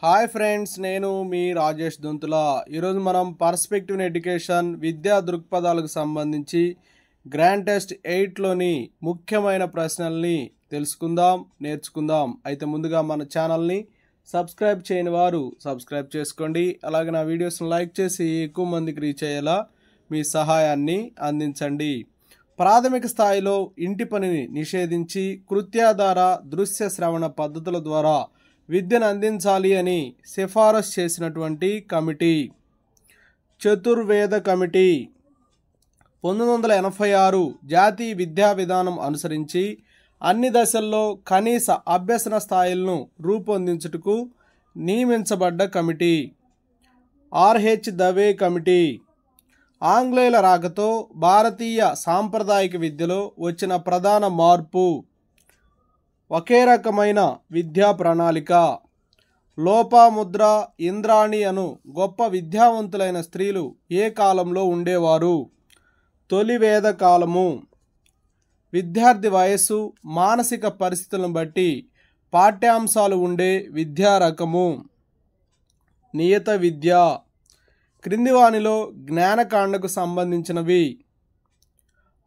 Hi friends, నేను మీ రాజేష్ దొంతుల. ఈరోజు మనం పర్స్పెక్టివ్ ఎడ్యుకేషన్ విద్యా దృక్పథాలకు సంబంధించి గ్రాండ్ టెస్ట్ 8లోని ముఖ్యమైన ప్రశ్నల్ని తెలుసుకుందాం, నేర్చుకుందాం. అయితే ముందుగా మన ఛానల్ని సబ్స్క్రైబ్ చేయని వారు సబ్స్క్రైబ్ చేసుకోండి. అలాగే నా వీడియోస్ని లైక్ చేసి ఎక్కువ మందికి రీచ్ అయ్యేలా మీ సహాయాన్ని అందించండి. ప్రాథమిక స్థాయిలో ఇంటి పనిని నిషేధించి కృత్యాధార దృశ్య శ్రవణ పద్ధతుల ద్వారా విద్యను అందించాలి అని సిఫారసు చేసినటువంటి కమిటీ చతుర్వేద కమిటీ. 1986 జాతీయ విద్యా విధానం అనుసరించి అన్ని దశల్లో కనీస అభ్యసన స్థాయిలను రూపొందించుటకు నియమించబడ్డ కమిటీ ఆర్హెచ్ దవే కమిటీ. ఆంగ్లేయుల రాకతో భారతీయ సాంప్రదాయిక విద్యలో వచ్చిన ప్రధాన మార్పు ఒకే రకమైన విద్యా ప్రణాళిక. లోపాముద్ర, ఇంద్రాణి అను గొప్ప విద్యావంతులైన స్త్రీలు ఏ కాలంలో ఉండేవారు? తొలి వేద కాలము. విద్యార్థి వయస్సు, మానసిక పరిస్థితులను బట్టి పాఠ్యాంశాలు ఉండే విద్యా రకము. నియత విద్య. క్రింది వానిలో జ్ఞానకాండకు సంబంధించినవి: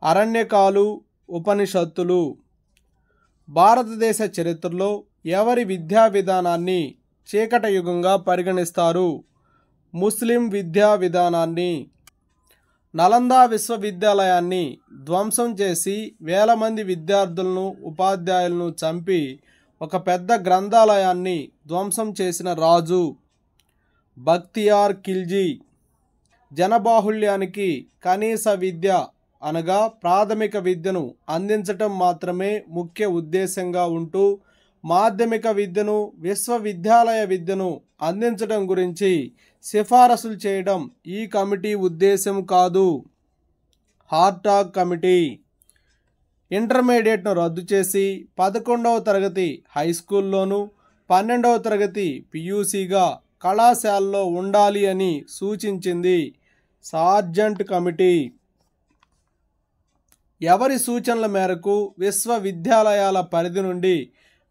అరణ్యకాలు, ఉపనిషత్తులు. భారతదేశ చరిత్రలో ఎవరి విద్యా విధానాన్ని చీకట యుగంగా పరిగణిస్తారు? ముస్లిం విద్యా విధానాన్ని. నలంద విశ్వవిద్యాలయాన్ని ధ్వంసం చేసి వేల మంది విద్యార్థులను, ఉపాధ్యాయులను చంపి ఒక పెద్ద గ్రంథాలయాన్ని ధ్వంసం చేసిన రాజు బక్తియార్ ఖిల్జీ. జనబాహుళ్యానికి కనీస విద్య అనగా ప్రాథమిక విద్యను అందించటం మాత్రమే ముఖ్య ఉద్దేశంగా ఉంటూ మాధ్యమిక విద్యను, విశ్వవిద్యాలయ విద్యను అందించడం గురించి సిఫారసులు చేయడం ఈ కమిటీ ఉద్దేశం కాదు. Hartog committee. ఇంటర్మీడియట్ను రద్దు చేసి 11వ తరగతి హై స్కూల్లోను, 12వ తరగతి పియూసీగా కళాశాలలో ఉండాలి అని సూచించింది. Sergeant committee. ఎవరి సూచనల మేరకు విశ్వవిద్యాలయాల పరిధి నుండి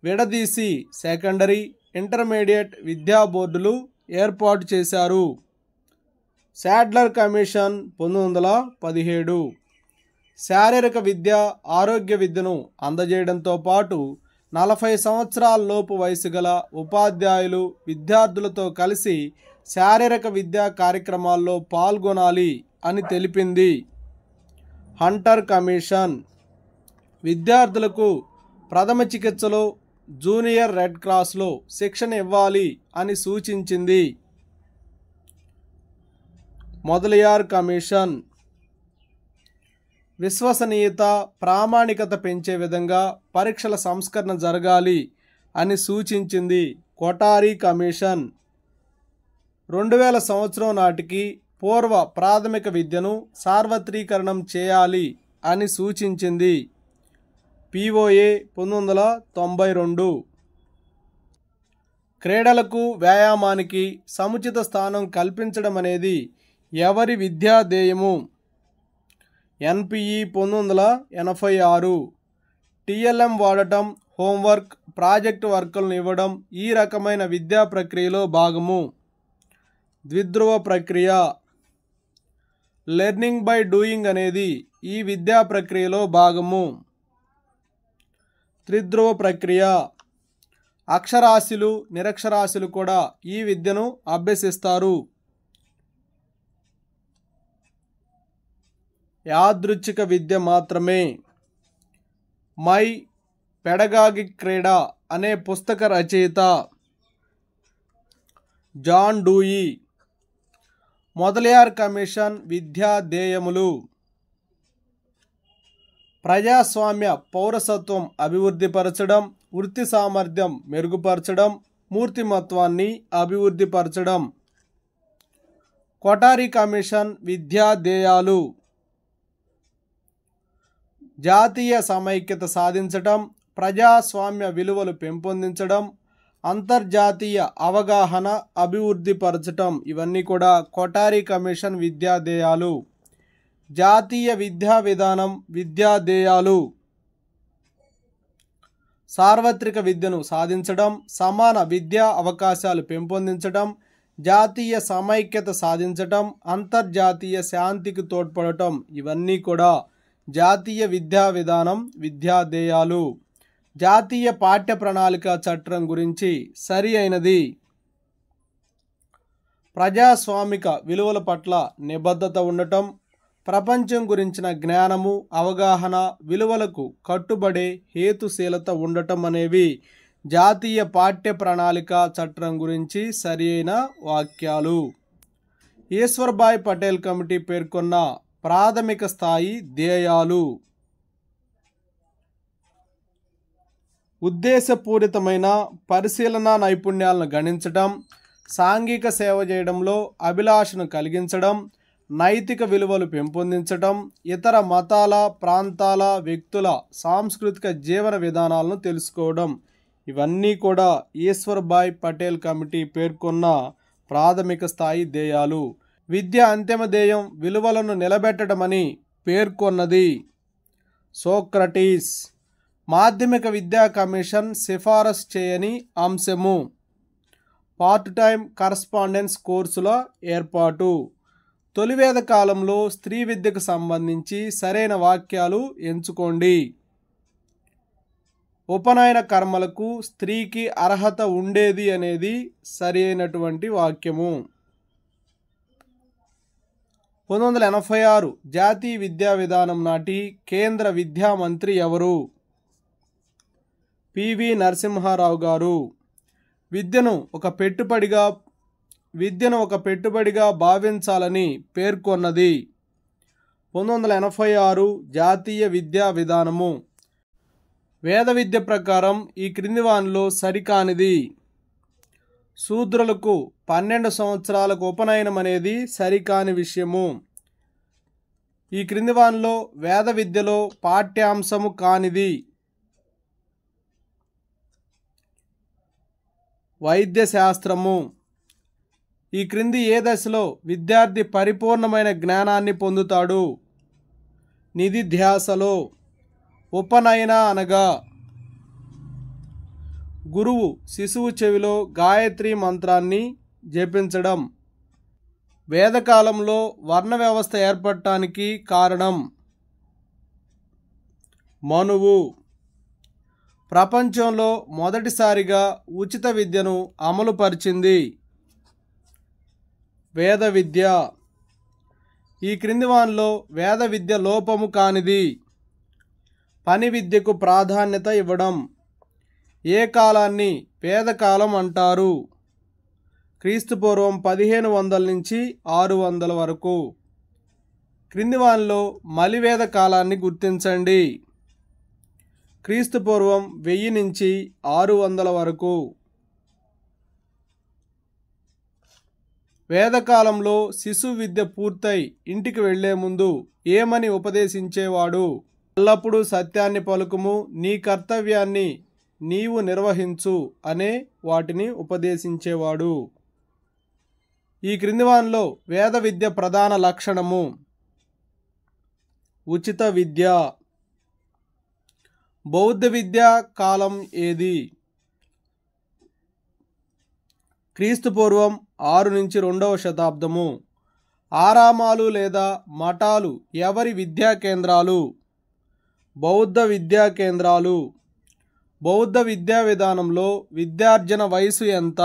విడదీసి సెకండరీ, ఇంటర్మీడియట్ విద్యా బోర్డులు ఏర్పాటు చేశారు? Sadler commission 1917. శారీరక విద్య, ఆరోగ్య విద్యను అందజేయడంతో పాటు 40 సంవత్సరాల లోపు వయసు గల ఉపాధ్యాయులు విద్యార్థులతో కలిసి శారీరక విద్యా కార్యక్రమాల్లో పాల్గొనాలి అని తెలిపింది. Hunter commission. విద్యార్థులకు ప్రథమ చికిత్సలో జూనియర్ రెడ్ క్రాస్లో శిక్షణ ఇవ్వాలి అని సూచించింది. మొదలియార్ కమిషన్. విశ్వసనీయత, ప్రామాణికత పెంచే విధంగా పరీక్షల సంస్కరణ జరగాలి అని సూచించింది. కొఠారి కమిషన్. 2000 సంవత్సరం నాటికి పూర్వ ప్రాథమిక విద్యను సార్వత్రీకరణం చేయాలి అని సూచించింది. పిఓఏ 1992. క్రీడలకు, వ్యాయామానికి సముచిత స్థానం కల్పించడం అనేది ఎవరి విద్యా ధ్యేయము? ఎన్పిఈ 1986. టిఎల్ఎం వాడటం, హోంవర్క్, ప్రాజెక్టు వర్కులను ఇవ్వడం ఈ రకమైన విద్యా ప్రక్రియలో భాగము. ద్విధ్రువ ప్రక్రియ. లెర్నింగ్ బై డూయింగ్ అనేది ఈ విద్యా ప్రక్రియలో భాగము. త్రిధ్రువ ప్రక్రియ. అక్షరాస్యులు, నిరక్షరాస్యులు కూడా ఈ విద్యను అభ్యసిస్తారు. యాదృచ్ఛిక విద్య మాత్రమే. మై పెడగాగిక్ క్రీడ అనే పుస్తక రచయిత జాన్ డూయి. మొదలియార్ కమిషన్ విద్యా ధ్యేయములు: ప్రజాస్వామ్య పౌరసత్వం అభివృద్ధిపరచడం, వృత్తి సామర్థ్యం మెరుగుపరచడం, మూర్తిమత్వాన్ని అభివృద్ధిపరచడం. కొఠారి కమిషన్ విద్యా ధ్యేయాలు: జాతీయ సమైక్యత సాధించడం, ప్రజాస్వామ్య విలువలు పెంపొందించడం, అంతర్జాతీయ అవగాహన అభివృద్ధిపరచటం. ఇవన్నీ కూడా కొఠారి కమిషన్ విద్యా ధ్యేయాలు. జాతీయ విద్యా విధానం విద్యా ధ్యేయాలు: సార్వత్రిక విద్యను సాధించడం, సమాన విద్యా అవకాశాలు పెంపొందించడం, జాతీయ సమైక్యత సాధించటం, అంతర్జాతీయ శాంతికి తోడ్పడటం ఇవన్నీ కూడా జాతీయ విద్యా విధానం విద్యా ధ్యేయాలు. జాతీయ పాఠ్య ప్రణాళిక చట్టం గురించి సరి అయినది. ప్రజాస్వామిక విలువల పట్ల నిబద్ధత ఉండటం, ప్రపంచం గురించిన జ్ఞానము, అవగాహన, విలువలకు కట్టుబడే హేతుశీలత ఉండటం అనేవి జాతీయ పాఠ్య ప్రణాళిక చట్టం గురించి సరి అయిన వాక్యాలు. ఈశ్వర్భాయ్ పటేల్ కమిటీ పేర్కొన్న ప్రాథమిక స్థాయి ధ్యేయాలు: ఉద్దేశపూరితమైన పరిశీలన నైపుణ్యాలను గణించడం, సాంఘిక సేవ చేయడంలో అభిలాషను కలిగించడం, నైతిక విలువలు పెంపొందించడం, ఇతర మతాల, ప్రాంతాల, వ్యక్తుల సాంస్కృతిక జీవన విధానాలను తెలుసుకోవడం ఇవన్నీ కూడా ఈశ్వర్భాయ్ పటేల్ కమిటీ పేర్కొన్న ప్రాథమిక స్థాయి ధ్యేయాలు. విద్య అంతిమ ధ్యేయం విలువలను నిలబెట్టడమని పేర్కొన్నది సోక్రటీస్. మాధ్యమిక విద్యా కమిషన్ సిఫారసు చేయని అంశము: పార్ట్ టైం కరస్పాండెన్స్ కోర్సుల ఏర్పాటు. తొలివేద కాలంలో స్త్రీ విద్యకు సంబంధించి సరైన వాక్యాలు ఎంచుకోండి. ఉపనయన కర్మలకు స్త్రీకి అర్హత ఉండేది అనేది సరి అయినటువంటి వాక్యము. 1986 జాతీయ విద్యా విధానం నాటి కేంద్ర విద్యా మంత్రి ఎవరు? పివి నరసింహారావు గారు. విద్యను ఒక పెట్టుబడిగా భావించాలని పేర్కొన్నది 1986 జాతీయ విద్యా విధానము. వేద విద్య ప్రకారం ఈ క్రింది వానిలో సరికానిది: శూద్రులకు 12 సంవత్సరాలకు ఉపనయనం అనేది సరికాని విషయము. ఈ క్రింది వానిలో వేద విద్యలో పాఠ్యాంశము కానిది: వైద్య శాస్త్రము. ఈ క్రింది ఏ దశలో విద్యార్థి పరిపూర్ణమైన జ్ఞానాన్ని పొందుతాడు? నిధిధ్యాసలో. ఉపనయన అనగా గురువు శిశువు చెవిలో గాయత్రి మంత్రాన్ని జపించడం. వేదకాలంలో వర్ణ వ్యవస్థ ఏర్పడటానికి కారణం మనువు. ప్రపంచంలో మొదటిసారిగా ఉచిత విద్యను అమలుపరిచింది వేద విద్య. ఈ క్రింది వానిలో వేద విద్య లోపము కానిది: పని విద్యకు ప్రాధాన్యత ఇవ్వడం. ఏ కాలాన్ని వేదకాలం అంటారు? క్రీస్తుపూర్వం 1500 నుంచి 600 వరకు. క్రింది వానిలో మలివేద కాలాన్ని గుర్తించండి. క్రీస్తుపూర్వం 1000 నుంచి 600 వరకు. వేదకాలంలో శిశు విద్య పూర్తయి ఇంటికి వెళ్లే ముందు ఏమని ఉపదేశించేవాడు? ఎల్లప్పుడూ సత్యాన్ని పలుకుము, నీ కర్తవ్యాన్ని నీవు నిర్వహించు అనే వాటిని ఉపదేశించేవాడు. ఈ క్రింది వానిలో వేద విద్య ప్రధాన లక్షణము: ఉచిత విద్య. బౌద్ధ విద్యా కాలం ఏది? క్రీస్తుపూర్వం 6 నుంచి 2వ శతాబ్దము. ఆరామాలు లేదా మఠాలు ఎవరి విద్యా కేంద్రాలు? బౌద్ధ విద్యా కేంద్రాలు. బౌద్ధ విద్యా విధానంలో విద్యార్జన వయసు ఎంత?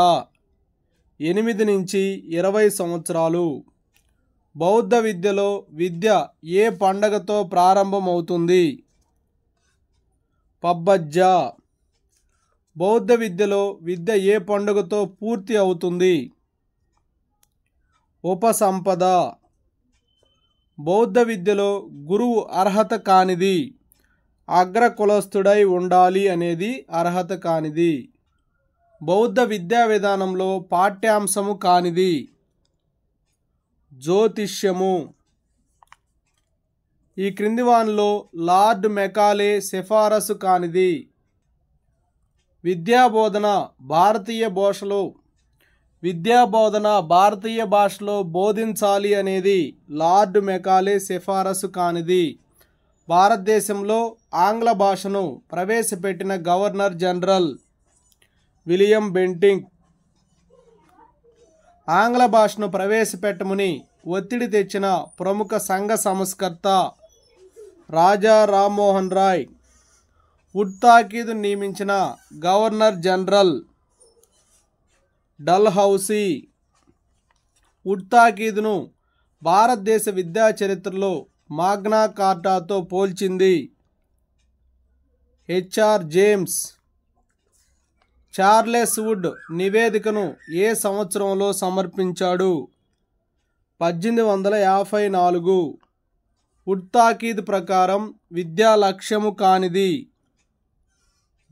8 నుంచి 20 సంవత్సరాలు. బౌద్ధ విద్యలో విద్య ఏ పండగతో ప్రారంభమవుతుంది? పబ్బజ్జ. బౌద్ధ విద్యలో విద్య ఏ పండుగతో పూర్తి అవుతుంది? ఉపసంపద. బౌద్ధ విద్యలో గురువు అర్హత కానిది: అగ్రకులస్థుడై ఉండాలి అనేది అర్హత కానిది. బౌద్ధ విద్యా విధానంలో పాఠ్యాంశము కానిది: జ్యోతిష్యము. ఈ క్రింది వానిలో లార్డ్ మెకాలే సిఫారసు కానిది: విద్యాబోధన భారతీయ భాషలో బోధించాలి అనేది లార్డ్ మెకాలే సిఫారసు కానిది. భారతదేశంలో ఆంగ్ల భాషను ప్రవేశపెట్టిన గవర్నర్ జనరల్ విలియం బెంటింక్. ఆంగ్ల భాషను ప్రవేశపెట్టమని ఒత్తిడి తెచ్చిన ప్రముఖ సంఘ సంస్కర్త రాజా రామ్మోహన్ రాయ్. వుడ్ తాకీదు నియమించిన గవర్నర్ జనరల్ డల్హౌసీ. వుడ్ తాకీదును భారతదేశ విద్యా చరిత్రలో మాగ్నా కార్టాతో పోల్చింది హెచ్ఆర్ జేమ్స్. చార్లెస్ వుడ్ నివేదికను ఏ సంవత్సరంలో సమర్పించాడు? 1854. వుడ్ తాకీదు ప్రకారం విద్యా లక్ష్యము కానిది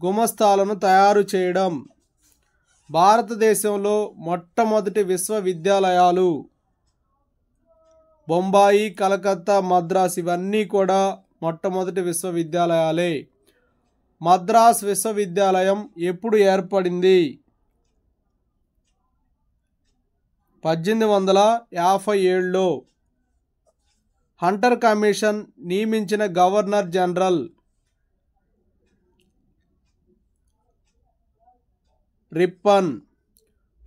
గుమస్తాలను తయారు చేయడం. భారతదేశంలో మొట్టమొదటి విశ్వవిద్యాలయాలు బొంబాయి, కలకత్తా, మద్రాస్ ఇవన్నీ కూడా మొట్టమొదటి విశ్వవిద్యాలయాలే. మద్రాస్ విశ్వవిద్యాలయం ఎప్పుడు ఏర్పడింది? 1857లో. హంటర్ కమిషన్ నియమించిన గవర్నర్ జనరల్ రిప్పన్.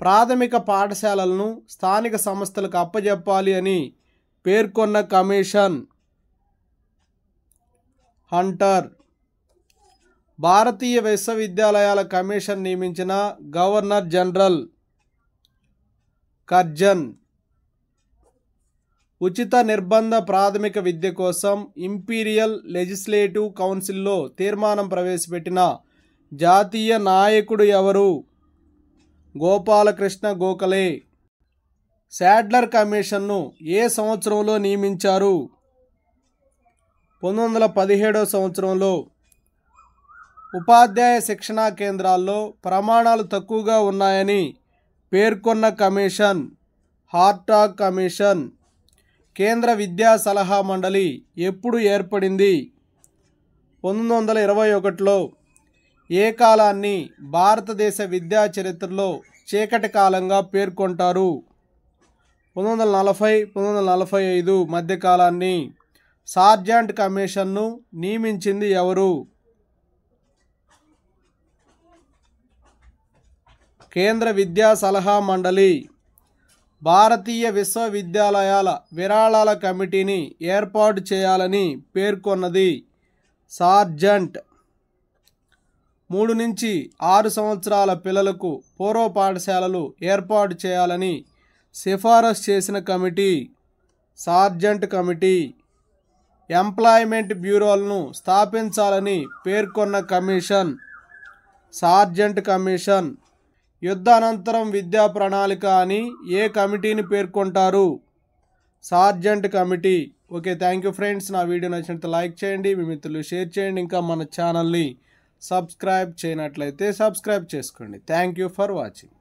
ప్రాథమిక పాఠశాలలను స్థానిక సంస్థలకు అప్పజెప్పాలి అని పేర్కొన్న కమిషన్ హంటర్. భారతీయ విశ్వవిద్యాలయాల కమిషన్ నియమించిన గవర్నర్ జనరల్ కర్జన్. ఉచిత నిర్బంధ ప్రాథమిక విద్య కోసం ఇంపీరియల్ లెజిస్లేటివ్ కౌన్సిల్లో తీర్మానం ప్రవేశపెట్టిన జాతీయ నాయకుడు ఎవరు? గోపాలకృష్ణ గోఖలే. శాడ్లర్ కమిషన్ను ఏ సంవత్సరంలో నియమించారు? 1917వ సంవత్సరంలో. ఉపాధ్యాయ శిక్షణా కేంద్రాల్లో ప్రమాణాలు తక్కువగా ఉన్నాయని పేర్కొన్న కమిషన్ హార్టాగ్ కమిషన్. కేంద్ర విద్యా సలహా మండలి ఎప్పుడు ఏర్పడింది? 1921లో. ఏ కాలాన్ని భారతదేశ విద్యా చరిత్రలో చీకటి కాలంగా పేర్కొంటారు? 1940-1945 మధ్యకాలాన్ని. సార్జెంట్ కమిషన్ను నియమించింది ఎవరు? కేంద్ర విద్యా సలహా మండలి. భారతీయ విశ్వవిద్యాలయాల విరాళాల కమిటీని ఏర్పాటు చేయాలని పేర్కొన్నది సార్జెంట్. 3 నుంచి 6 సంవత్సరాల పిల్లలకు పూర్వ పాఠశాలలు ఏర్పాటు చేయాలని సిఫారసు చేసిన కమిటీ సార్జెంట్ కమిటీ. ఎంప్లాయ్మెంట్ బ్యూరోలను స్థాపించాలని పేర్కొన్న కమిషన్ సార్జెంట్ కమిషన్. యుద్ధ అనంతరం విద్యా ప్రణాళిక అని ఏ కమిటీని పేర్కొంటారు? Sergeant committee. Okay, thank you friends. నా వీడియో నచ్చినట్లయితే లైక్ చేయండి, మీ మిత్రులు షేర్ చేయండి. ఇంకా మన ఛానల్ని సబ్స్క్రైబ్ చేయనట్లయితే సబ్స్క్రైబ్ చేసుకోండి. Thank you for watching.